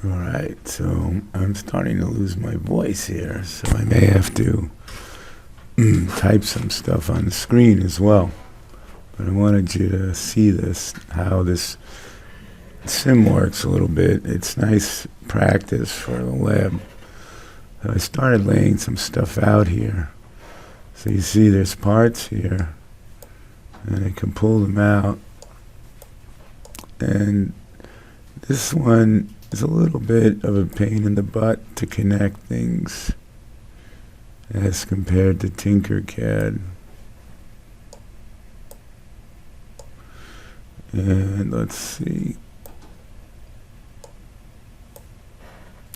All right, so I'm starting to lose my voice here, so I may have to type some stuff on the screen as well. But I wanted you to see this, how this sim works a little bit. It's nice practice for the lab. So I started laying some stuff out here. So you see there's parts here, and I can pull them out. And this one is a little bit of a pain in the butt to connect things as compared to Tinkercad. And let's see.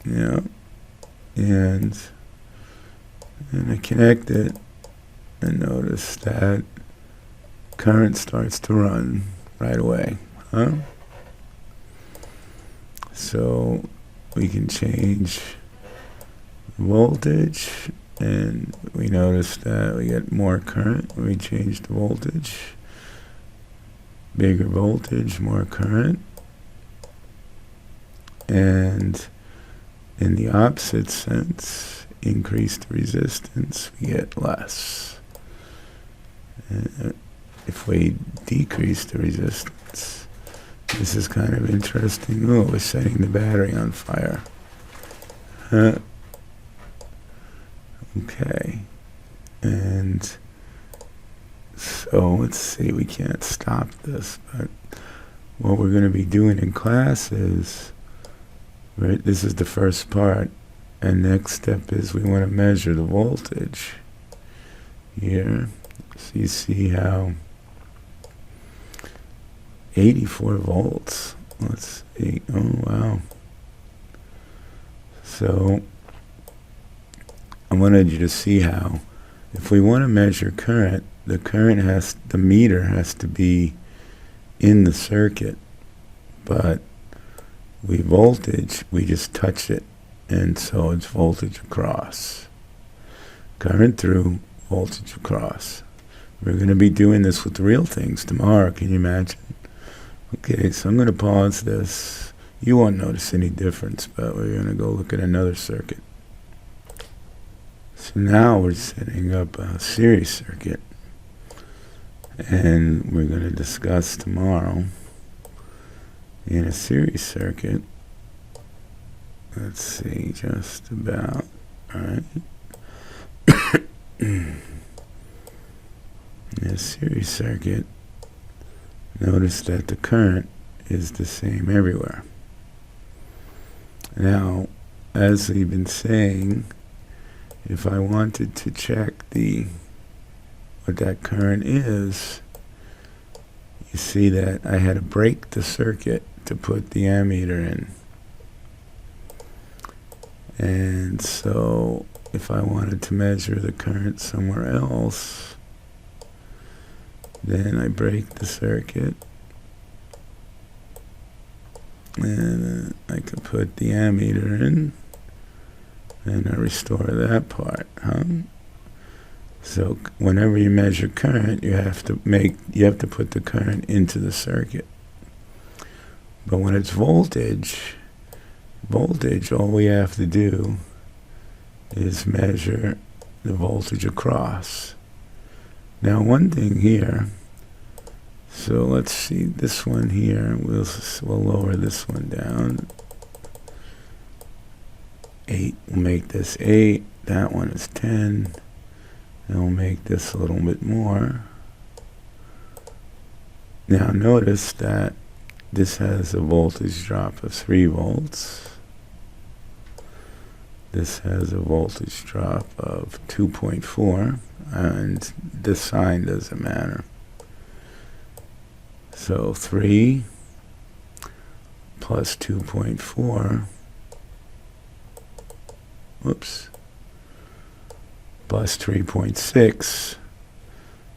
Yeah. And I connect it and notice that current starts to run right away. Huh? So we can change voltage, and we notice that we get more current when we change the voltage. Bigger voltage, more current. And in the opposite sense, increased resistance, we get less. If we decrease the resistance, this is kind of interesting. Oh, we're setting the battery on fire. Okay. And so let's see, we can't stop this, but what we're going to be doing in class is, right, this is the first part, and next step is we want to measure the voltage here. So you see how 84 volts. Let's see. Oh, wow. So I wanted you to see how if we want to measure current, the meter has to be in the circuit, but voltage, we just touch it, and so it's voltage across. Current through, voltage across. We're going to be doing this with real things tomorrow, can you imagine? Okay, so I'm going to pause this. You won't notice any difference, but we're going to go look at another circuit. So now we're setting up a series circuit, and we're going to discuss tomorrow in a series circuit. Let's see, just about, all right. In a series circuit, notice that the current is the same everywhere. Now, as we've been saying, if I wanted to check what that current is, you see that I had to break the circuit to put the ammeter in. And so if I wanted to measure the current somewhere else, then I break the circuit, and I could put the ammeter in, and I restore that part. So whenever you measure current, you have to put the current into the circuit. But when it's voltage, all we have to do is measure the voltage across. Now, one thing here, so let's see this one here, we'll lower this one down. 8, we'll make this 8, that one is 10, and we'll make this a little bit more. Now notice that this has a voltage drop of 3 volts. This has a voltage drop of 2.4, and this sign doesn't matter. So 3 plus 2.4, whoops, plus 3.6.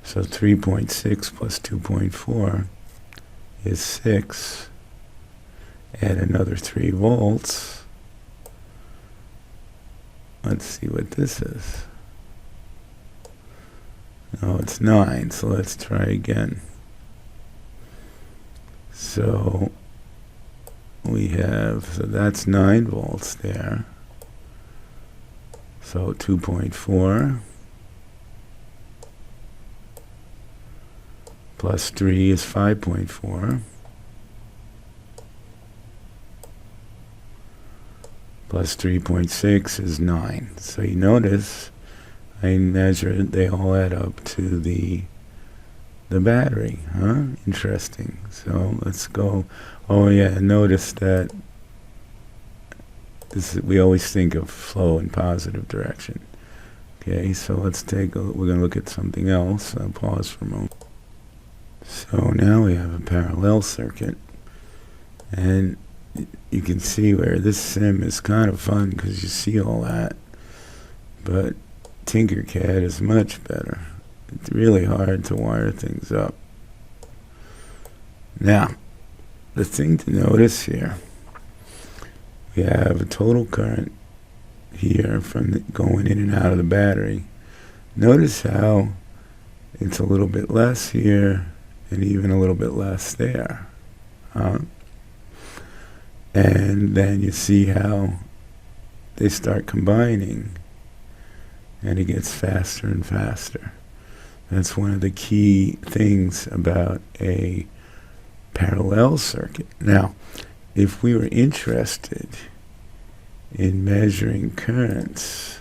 So 3.6 plus 2.4 is 6. Add another 3 volts. Let's see what this is. Oh, it's 9, so let's try again. So we have, so that's 9 volts there. So 2.4 plus 3 is 5.4. Plus 3.6 is 9. So you notice I measured, they all add up to the battery, huh? Interesting. So let's go. Oh yeah, notice that we always think of flow in positive direction. Okay, so let's take a, we're going to look at something else. I'll pause for a moment. So now we have a parallel circuit, and you can see where this sim is kind of fun because you see all that, but Tinkercad is much better. It's really hard to wire things up. Now, the thing to notice here, we have a total current here from going in and out of the battery. Notice how it's a little bit less here and even a little bit less there. And then you see how they start combining and it gets faster and faster. That's one of the key things about a parallel circuit. Now, if we were interested in measuring currents,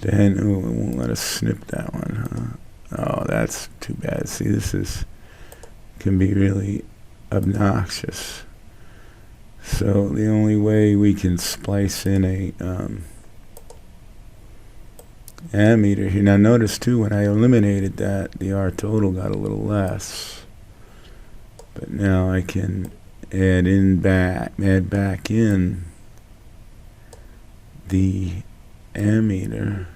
then, oh, it won't let us snip that one, huh? Oh, that's too bad. See, this can be really obnoxious. So the only way we can splice in a ammeter here. Now notice too, when I eliminated that, the R total got a little less. But now I can add back in the ammeter,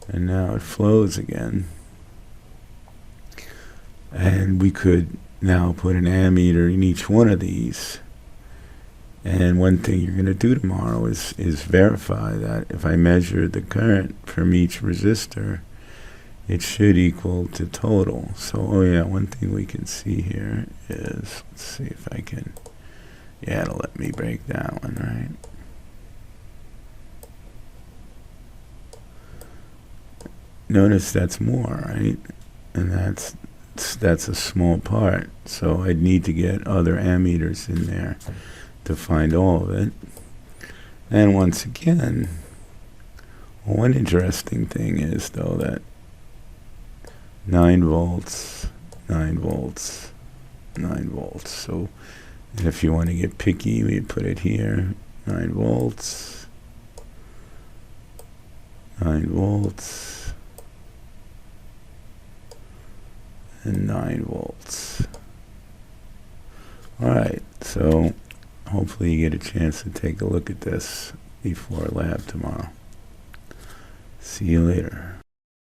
and now it flows again. And we could now put an ammeter in each one of these. And one thing you're going to do tomorrow is verify that if I measure the current from each resistor, it should equal to total. So, oh yeah, one thing we can see here is, let's see if I can, yeah, it'll let me break that one, right? Notice that's more, right? And that's a small part. So I'd need to get other ammeters in there to find all of it. And once again, one interesting thing is though that 9 volts, 9 volts, 9 volts. So if you want to get picky, we put it here, 9 volts, 9 volts, and 9 volts. All right, so hopefully you get a chance to take a look at this before lab tomorrow. See you later.